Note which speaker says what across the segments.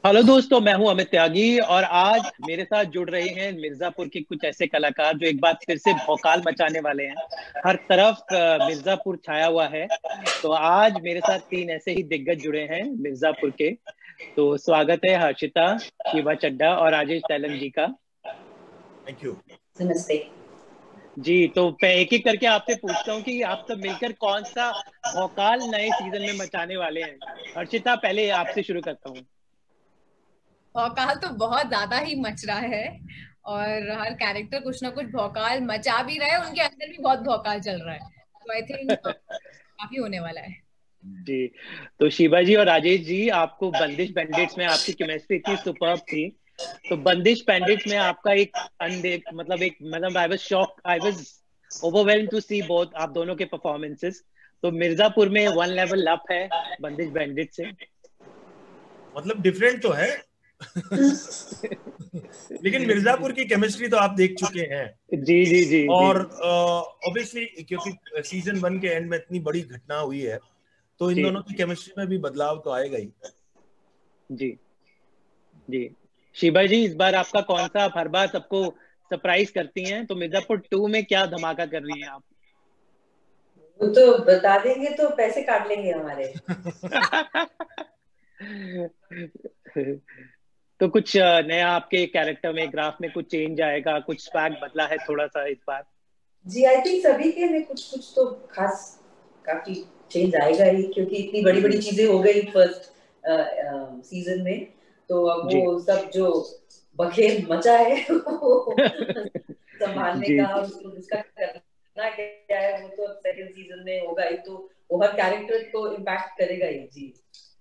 Speaker 1: Hello दोस्तों, मैं हूं अमित त्यागी और आज मेरे साथ जुड़ रहे हैं मिर्जापुर के कुछ ऐसे कलाकार जो एक बार फिर से भौकाल मचाने वाले हैं। हर तरफ मिर्जापुर छाया हुआ है। तो आज मेरे साथ तीन ऐसे ही दिग्गज जुड़े हैं मिर्जापुर के। तो स्वागत है हर्षिता, शिवा चड्ढा और राजेश तैलंग जी का।
Speaker 2: Thank you.
Speaker 3: नमस्ते।
Speaker 1: जी, तो मैं एक एक करके आपसे पूछता हूँ कि आप सब मिलकर कौन सा भौकाल नए सीजन में मचाने वाले हैं। हर्षिता, पहले आपसे शुरू करता हूँ।
Speaker 4: भौकाल तो बहुत ज्यादा ही मच रहा है और हर कैरेक्टर कुछ ना कुछ भौकाल मचा भी रहा है, उनके अंदर भी बहुत भौकाल चल रहा है। तो आई थिंक काफी होने वाला है।
Speaker 1: जी, तो शिवा जी और राजेश जी, आपको बंदिश बैंडिट्स में आपकी केमिस्ट्री इतनी सुपर्ब थी। तो बंदिश बैंडिट्स में आपका एक मतलब I was shock, I was overwhelmed to see both आप दोनों के परफॉर्मेंसेस। तो मिर्जापुर में वन लेवल अप है बंदिश बैंडिट से।
Speaker 2: मतलब डिफरेंट तो है लेकिन मिर्जापुर की केमिस्ट्री तो आप देख चुके हैं।
Speaker 1: जी जी जी
Speaker 2: और
Speaker 1: जी
Speaker 2: ऑब्वियसली क्योंकि सीजन 1 के एंड में इतनी बड़ी घटना हुई है, तो इन
Speaker 1: जी
Speaker 2: दोनों की केमिस्ट्री में भी बदलाव तो आएगा ही।
Speaker 1: जी जी। शिवा जी, इस बार आपका कौन सा, आप हर बार सबको सरप्राइज करती हैं, तो मिर्जापुर 2 में क्या धमाका कर रही हैं आप?
Speaker 3: वो तो बता देंगे तो पैसे काट लेंगे हमारे।
Speaker 1: तो कुछ नया आपके कैरेक्टर में, ग्राफ में कुछ चेंज आएगा, कुछ स्वैग बदला है थोड़ा सा इस बार?
Speaker 3: जी, आई थिंक सभी के में कुछ कुछ तो खास काफी चेंज आएगा ही, क्योंकि इतनी बड़ी बड़ी चीजें हो गई फर्स्ट सीजन में। तो अब
Speaker 1: जी
Speaker 3: वो सब जो बखेर मचा है वो संभालने
Speaker 1: जी
Speaker 3: का, उसको जिसका करना क्या है, वो तो सेकंड सीजन में होगा ही। तो वो हर कैरेक्टर को इम्पैक्ट करेगा ही। जी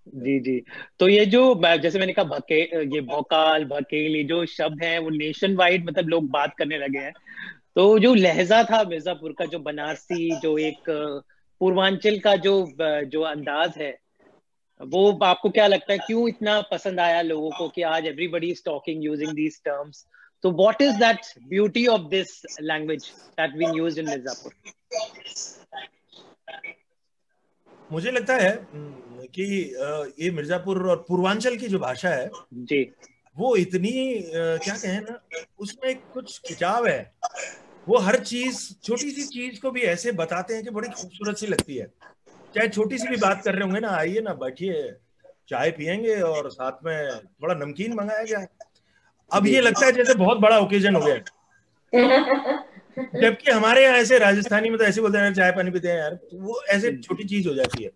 Speaker 1: जी जी। तो ये जो जैसे मैंने कहा ये भोकाल भकेल, ये जो शब्द हैं वो नेशन वाइड मतलब लोग बात करने लगे हैं। तो जो लहजा था मिर्जापुर का, जो बनारसी, जो एक पूर्वांचल का जो अंदाज है, वो आपको क्या लगता है क्यों इतना पसंद आया लोगों को कि आज everybody is talking using these terms? तो what is that beauty of this language that been used in Mirzapur?
Speaker 2: मुझे लगता है कि ये मिर्जापुर और पूर्वांचल की जो भाषा है
Speaker 1: जी
Speaker 2: वो इतनी क्या कहें ना, उसमें कुछ खिंचाव है। वो हर चीज, छोटी सी चीज को भी ऐसे बताते हैं कि बड़ी खूबसूरत सी लगती है। चाहे छोटी सी भी बात कर रहे होंगे ना, आइए ना बैठिए, चाय पियेंगे और साथ में थोड़ा नमकीन मंगाया जाए। अब
Speaker 1: जी
Speaker 2: ये लगता है जैसे बहुत बड़ा ओकेजन हो गया है। जबकि हमारे यहाँ ऐसे राजस्थानी में तो ऐसे बोलते हैं चाय पानी पीते हैं यार, तो वो ऐसे छोटी चीज हो जाती है।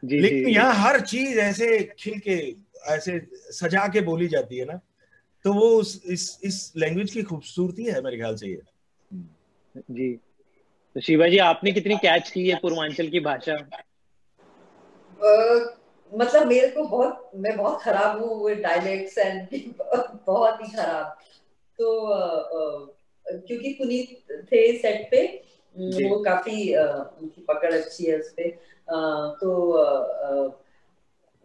Speaker 1: जी जी
Speaker 2: लेकिन
Speaker 1: जी
Speaker 2: यहाँ हर चीज ऐसे खिल के, ऐसे सजा के बोली जाती है ना, तो वो इस लैंग्वेज की खूबसूरती है मेरे ख्याल से ये।
Speaker 1: जी। तो शिवा जी, आपने कितनी कैच की है पूर्वांचल की भाषा?
Speaker 3: मतलब मेरे को बहुत, मैं बहुत खराब हूँ वो डायलेक्ट्स एंड बहुत ही खराब। तो क्योंकि पुनीत थे सेट पे,
Speaker 1: जी
Speaker 3: वो काफी उनकी पकड़ अच्छी है उस पे। तो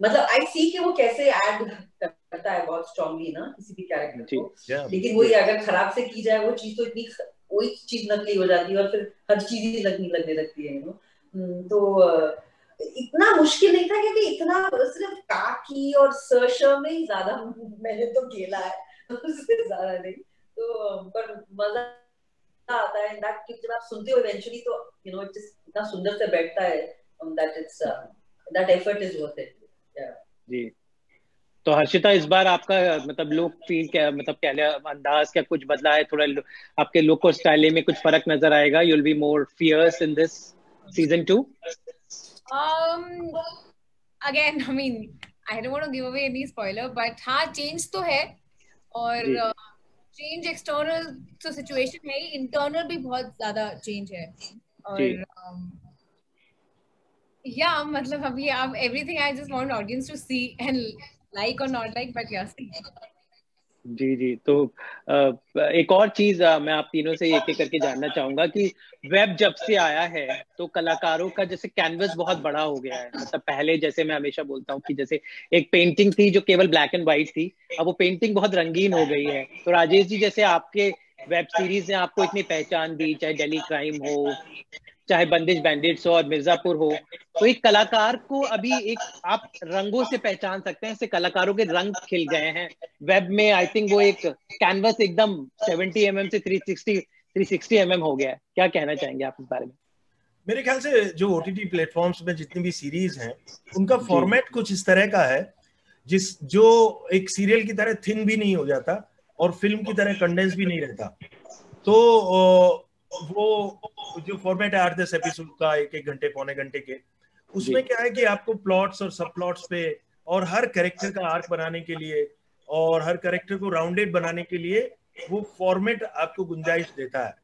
Speaker 3: मतलब आई सी कि वो कैसे ऐड करता है बहुत स्ट्रांगली ना किसी भी कैरेक्टर
Speaker 1: जी
Speaker 3: को। लेकिन
Speaker 1: जी
Speaker 3: वही अगर खराब से की जाए वो चीज, तो इतनी वही चीज नकली हो जाती है और फिर हर चीज ही नकली लगने लगती है, तो इतना मुश्किल नहीं था, क्योंकि इतना सिर्फ काकी और सर्श में ही ज्यादा मैंने तो खेला है, उससे ज्यादा नहीं। तो पर मजा आता है दैट कि जब आप सुनते हो इवेंचुअली, तो यू नो इतना सुंदर से बैठता है that it's that effort is worth it.
Speaker 1: जी। तो हर्षिता, इस बार आपका मतलब लुक फील क्या, मतलब क्या अंदाज क्या कुछ बदला है थोड़ा? आपके लुक और स्टाइलिंग में कुछ फर्क नजर आएगा? You will be more fierce in this season 2?
Speaker 4: Again I mean I don't want to give away any spoiler, but हाँ चेंज तो है।
Speaker 1: जी
Speaker 4: और चेंज एक्सटर्नल तो सिचुएशन है ही, इंटरनल भी बहुत ज्यादा चेंज है।
Speaker 1: जी
Speaker 4: और या मतलब अभी आप everything I just want audience to see and like और नॉट लाइक, बट यस।
Speaker 1: जी जी। तो एक और चीज मैं आप तीनों से एक एक करके जानना चाहूंगा कि वेब जब से आया है तो कलाकारों का जैसे कैनवस बहुत बड़ा हो गया है। मतलब पहले, जैसे मैं हमेशा बोलता हूँ कि जैसे एक पेंटिंग थी जो केवल ब्लैक एंड व्हाइट थी, अब वो पेंटिंग बहुत रंगीन हो गई है। तो राजेश जी, जैसे आपके वेब सीरीज ने आपको इतनी पहचान दी, चाहे दिल्ली क्राइम हो, चाहे बंदिश बैंडिट्स हो और मिर्जापुर हो, तो एक कलाकार को अभी एक आप रंगों से पहचान सकते हैं, ऐसे कलाकारों के रंग खिल गए हैं वेब में। आई थिंक वो एक कैनवस एकदम 70 mm से 360 mm हो गया है। क्या कहना चाहेंगे आप इस बारे में?
Speaker 2: मेरे ख्याल से जो OTT प्लेटफॉर्म्स में जितनी भी सीरीज हैं उनका फॉर्मेट कुछ इस तरह का है जो एक सीरियल की तरह थिन भी नहीं हो जाता और फिल्म की तरह कंडेंस भी नहीं रहता। तो वो जो फॉर्मेट है 8-10 एपिसोड का, 1-1 घंटे पौने घंटे के, उसमें क्या है कि आपको प्लॉट्स और सब प्लॉट्स पे और हर कैरेक्टर का आर्क बनाने के लिए और हर कैरेक्टर को राउंडेड बनाने के लिए वो फॉर्मेट आपको गुंजाइश देता है।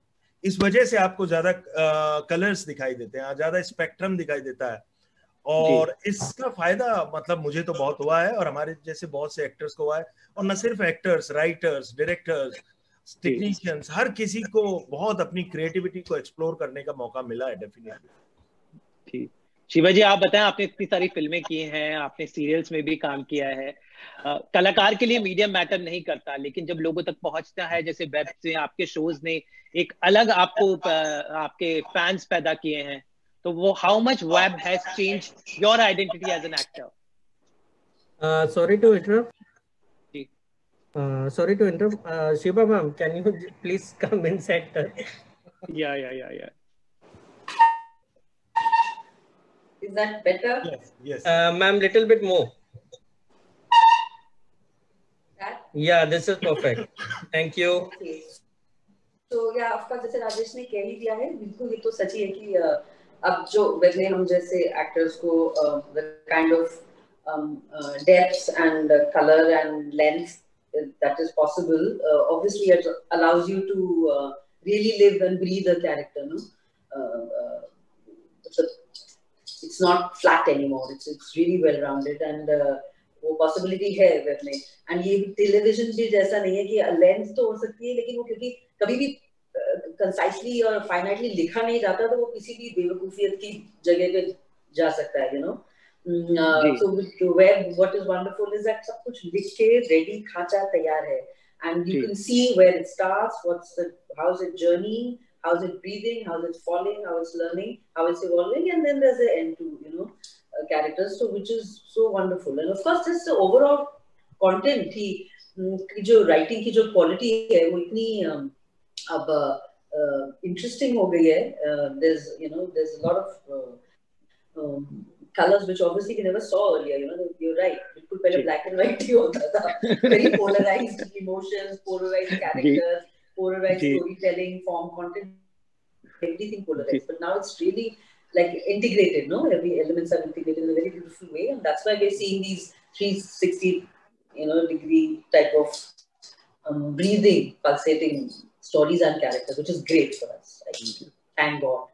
Speaker 2: इस वजह से आपको ज्यादा कलर्स दिखाई देते हैं, ज्यादा स्पेक्ट्रम दिखाई देता है, और इसका फायदा मतलब मुझे तो बहुत हुआ है और हमारे जैसे बहुत से एक्टर्स को हुआ है। और न सिर्फ एक्टर्स, राइटर्स, डायरेक्टर्स, टेक्नीशियंस, हर किसी को बहुत अपनी क्रिएटिविटी को एक्सप्लोर करने का मौका मिला है डेफिनेटली।
Speaker 1: शिवा जी, आप बताएं, आपने इतनी सारी फिल्में की हैं, आपने सीरियल्स में भी काम किया है। कलाकार के लिए मीडियम मैटर नहीं करता, लेकिन जब लोगों तक पहुंचता है, जैसे वेब से आपके शोज ने एक अलग आपको आपके फैंस पैदा किए हैं, तो वो how much web has changed your identity as an actor?
Speaker 5: Sorry to interrupt. Sorry to interrupt. Shiva ma'am, can you please come inside?
Speaker 1: Yeah.
Speaker 3: Is that better?
Speaker 2: Yes.
Speaker 5: Ma'am, little bit more.
Speaker 3: That?
Speaker 5: Yeah, this is perfect. Thank you.
Speaker 3: Okay. So yeah, of course, जैसे राजेश ने कह ही दिया है, बिल्कुल ये तो सच ही है कि अब जो वेब में हम जैसे एक्टर्स को the kind of depth and color and length that is possible, obviously it allows you to really live and breathe a character, no? It's not flat anymore. It's really well rounded, and वो possibility है web में। and ये television भी जैसा नहीं है कि length तो हो सकती है, लेकिन वो क्योंकि कभी भी कंसाइसली और फाइनाइटली लिखा नहीं जाता, तो वो किसी भी बेवकूफियत की जगह पे जा सकता है, so with web what is wonderful is that सब कुछ लिख के रेडी खाचा तैयार है, and you can see where it starts, how's it journeying, how's it breathing, how's it falling, how it's learning, how it's evolving, and then there's the end to characters, so which is so wonderful. And of course just the overall content की जो writing की जो quality है वो इतनी अब interesting हो गई है। There's a lot of colors which obviously we never saw earlier, you're right, बिल्कुल पहले black and white ही होता था, very polarized emotions, polarized characters, polarized storytelling, form, content, everything polarized, but now it's really like integrated, every elements are integrated in a very beautiful way, and that's why we're seeing these 360 degree type of breathing, pulsating stories and characters, which is great for us. Thank God.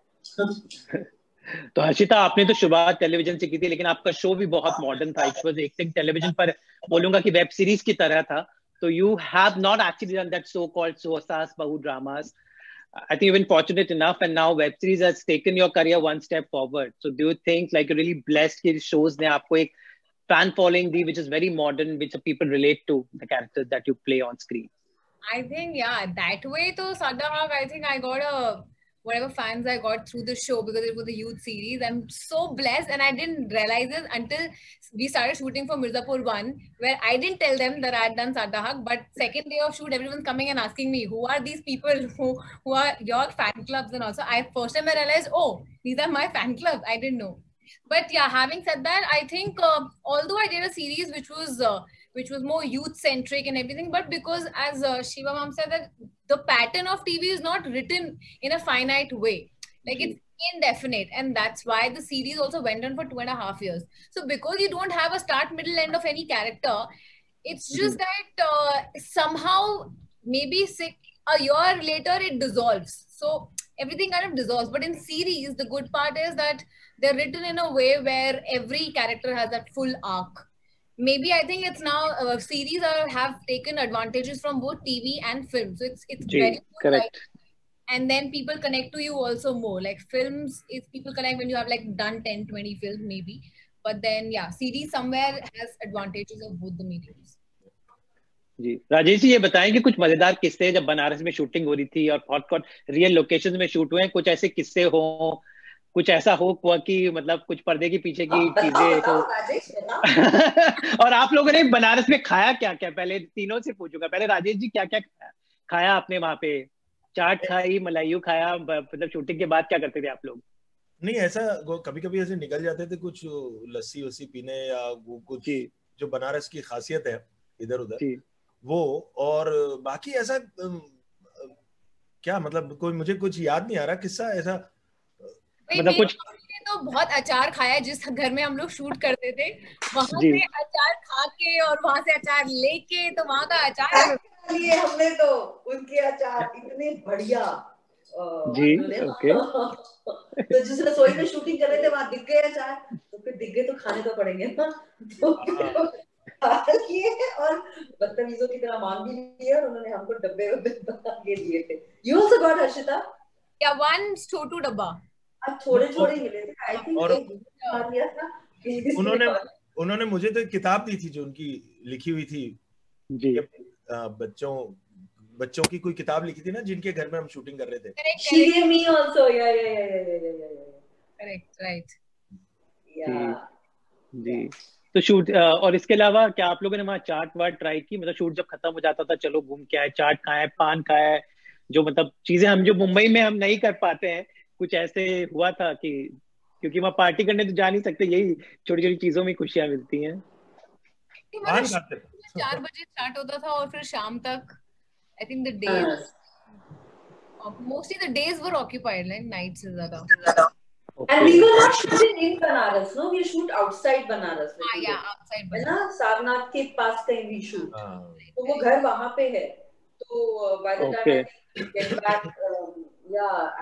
Speaker 1: तो हर्षिता, आपने तो शुरुआत television से की थी, लेकिन आपका show भी बहुत मॉडर्न था। इट वाज एक्टिंग टेलीविजन पर बोलूंगा कि वेब सीरीज की तरह था। तो you have not actually done that so called सोसास bahu dramas. I think you've been fortunate enough, and now web series has taken your career one step forward. So do you think like you're really blessed कि shows ने आपको एक fan following the, which is very modern, which people relate to the characters that you play on screen?
Speaker 4: I think, yeah, that way to Sadahag, I think I got whatever fans I got through the show because it was a youth series. I'm so blessed, and I didn't realize it until we started shooting for Mirzapur 1, where I didn't tell them that I had done Sadahag, but second day of shoot, everyone's coming and asking me, who are these people who are your fan clubs? And also, first time I realized, oh, these are my fan clubs. I didn't know. But yeah, having said that, I think although I did a series which was more youth centric and everything, but because as Shiva ma'am said that the pattern of TV is not written in a finite way, like it's indefinite, and that's why the series also went on for 2.5 years. So because you don't have a start, middle, end of any character, it's just that somehow maybe a year later it dissolves. So everything kind of dissolves. But in series, the good part is that they're written in a way where every character has that full arc. Maybe I think it's now series have taken advantages from both TV and film. So it's very good,
Speaker 1: correct.
Speaker 4: And then people connect to you also more. Like films, is people connect when you have like done 10, 20 films maybe. But then yeah, series somewhere has advantages of both the mediums.
Speaker 1: जी राजेश जी, ये बताएं कि कुछ मजेदार किस्से जब बनारस में shooting हो रही थी और बहुत रियल लोकेशंस में शूट हुए हैं, कुछ ऐसे किस्से हो कुछ ऐसा हो हुआ कि मतलब कुछ पर्दे के पीछे की चीजें हो।
Speaker 3: राजेश बताओ।
Speaker 1: और आप लोगों ने बनारस में खाया क्या क्या? पहले तीनों से पूछूंगा, पहले राजेश जी क्या क्या खाया आपने वहां पे? चाट खाई, मलाइयो खाया, मतलब शूटिंग के बाद क्या करते थे आप लोग?
Speaker 2: नहीं, ऐसा कभी कभी ऐसे निकल जाते थे कुछ लस्सी वस्सी पीने, या वो कुछ
Speaker 1: जी
Speaker 2: जो बनारस की खासियत है इधर उधर
Speaker 1: जी।
Speaker 2: वो। और बाकी ऐसा क्या मतलब, कोई मुझे कुछ याद नहीं आ रहा किस्सा ऐसा।
Speaker 1: मतलब कुछ
Speaker 4: ने तो बहुत अचार खाया जिस घर में हम लोग शूट करते थे, वहां
Speaker 1: जी
Speaker 4: से अचार खा के और वहां से अचार लेके, तो वहां का अचार
Speaker 3: लिए हमने तो उनके अचार इतने बढ़िया
Speaker 1: जी।
Speaker 3: उन्होंने
Speaker 1: ओके।
Speaker 3: तो जिस रसोई में शूटिंग कर रहे थे वहां दिख गए अचार, तो फिर दिख गए तो खाने तो पड़ेंगे ना, तो खा लिए और बदतमीजों की तरह मांग भी लिए, और उन्होंने हमको डब्बे बना के दिए थे। You also got, Harshita?
Speaker 4: या वन छोटू डब्बा।
Speaker 3: अब थोड़े थोड़े मिले थे, आई थिंक
Speaker 2: और
Speaker 3: एक मार लिया था
Speaker 2: उन्होंने उन्होंने मुझे तो एक किताब दी थी जो उनकी लिखी हुई थी
Speaker 1: जी।
Speaker 2: बच्चों की कोई किताब लिखी थी ना, जिनके घर में हम शूटिंग कर रहे थे।
Speaker 3: She gave me also, yeah.
Speaker 4: Correct, right.
Speaker 3: Yeah.
Speaker 1: जी। तो शूट और इसके अलावा क्या आप लोगों ने वहाँ चाट वाट ट्राई की? मतलब शूट जब खत्म हो जाता था, चलो घूम के आए, चाट खाए, पान खाए, जो मतलब चीजें हम जो मुंबई में हम नहीं कर पाते हैं, कुछ ऐसे हुआ था कि क्योंकि वहाँ पार्टी करने तो जा नहीं सकते, यही छोटी छोटी चीजों में खुशियां मिलती हैं।
Speaker 2: पान खाते थे
Speaker 4: 4 बजे स्टार्ट होता था और फिर शाम तक, आई थिंक द
Speaker 3: हाँ.
Speaker 4: Days mostly the days were occupied, like night से ज्यादा।
Speaker 3: And we were not shooting in Banaras, no, we shoot outside Banaras.
Speaker 4: या आउटसाइड
Speaker 3: है
Speaker 4: बना
Speaker 3: ना, सारनाथ के पास कहीं भी शूट,
Speaker 2: हाँ।
Speaker 3: तो वो घर वहां पे है, तो by the time I get back,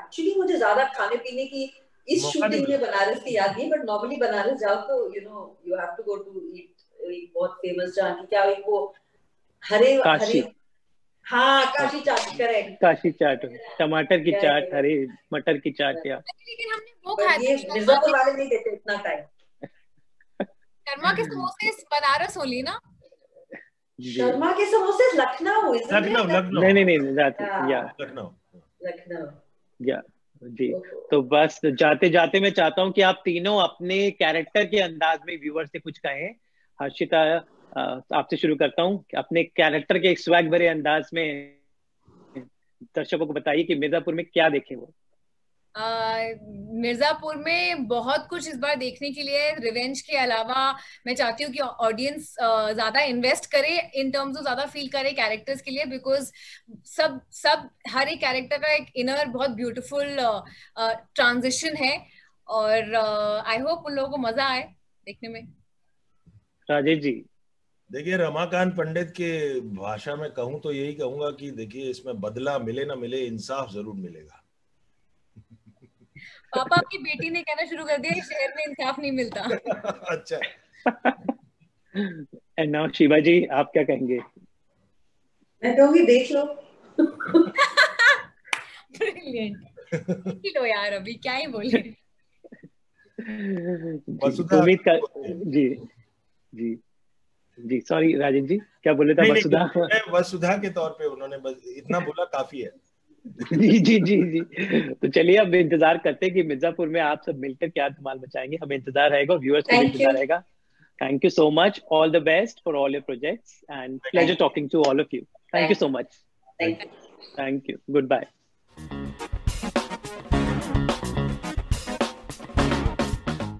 Speaker 3: actually मुझे ज्यादा खाने पीने की इस शूटिंग में बनारस की याद नहीं, बट नॉर्मली बनारस जाओ तो you have to go to eat एक बहुत फेमस जहाँ की क्या एक वो हरे
Speaker 1: काशी।
Speaker 3: हाँ, काशी चाट, करेक्ट।
Speaker 1: काशी चाट, टमाटर की चाट, हरे मटर की चाट। या
Speaker 4: लेकिन हमने वो खाया
Speaker 3: ये मिर्जापुर वाले नहीं देते इतना टाइम।
Speaker 4: शर्मा के समोसे बनारस होली ना?
Speaker 3: शर्मा के समोसे लखनऊ,
Speaker 2: लखनऊ
Speaker 1: नहीं या
Speaker 3: लखनऊ
Speaker 1: या जी। तो बस जाते जाते मैं चाहता हूँ कि आप तीनों अपने कैरेक्टर के अंदाज में व्यूअर से कुछ कहें। हर्षिता, आपसे शुरू करता हूँ कि अपने कैरेक्टर के स्वैग भरे अंदाज में दर्शकों को बताइए कि मिर्जापुर में क्या देखे वो।
Speaker 4: मिर्जापुर में बहुत कुछ इस बार देखने के लिए। रिवेंज के अलावा मैं चाहती हूँ कि ऑडियंस ज्यादा इन्वेस्ट करे इन टर्म्स ऑफ, ज्यादा फील करे कैरेक्टर्स के लिए, बिकॉज सब हर एक कैरेक्टर का एक इनर बहुत ब्यूटीफुल ट्रांजिशन है, और आई होप उन लोगों को मजा आए देखने में।
Speaker 1: राजेश जी,
Speaker 2: देखिए, रमाकांत पंडित के भाषा में कहूं तो यही कहूंगा कि देखिए, इसमें बदला मिले ना मिले, इंसाफ जरूर मिलेगा।
Speaker 4: पापा, आपकी बेटी ने कहना शुरू कर दिया शहर में इंसाफ नहीं मिलता।
Speaker 2: अच्छा।
Speaker 1: एंड नाउ शिवा जी, आप क्या कहेंगे?
Speaker 3: मैं कहूँगी देख लो।
Speaker 4: ब्रिलियंट। लो यार, अभी क्या ही बोले।
Speaker 1: उम्मीद कर जी जी जी। सॉरी राजेश जी, क्या बोले थे? वसुधा,
Speaker 2: वसुधा के तौर पे उन्होंने बस इतना बोला, काफी है।
Speaker 1: जी। तो चलिए, अब इंतजार करते हैं कि मिर्जापुर में आप सब मिलकर क्या धमाल मचाएंगे। हमें इंतजार रहेगा, व्यूअर्स को इंतजार रहेगा। Thank you so much, all the best for all your projects, and pleasure talking to all of you. Thank you so much. Thank you, good bye.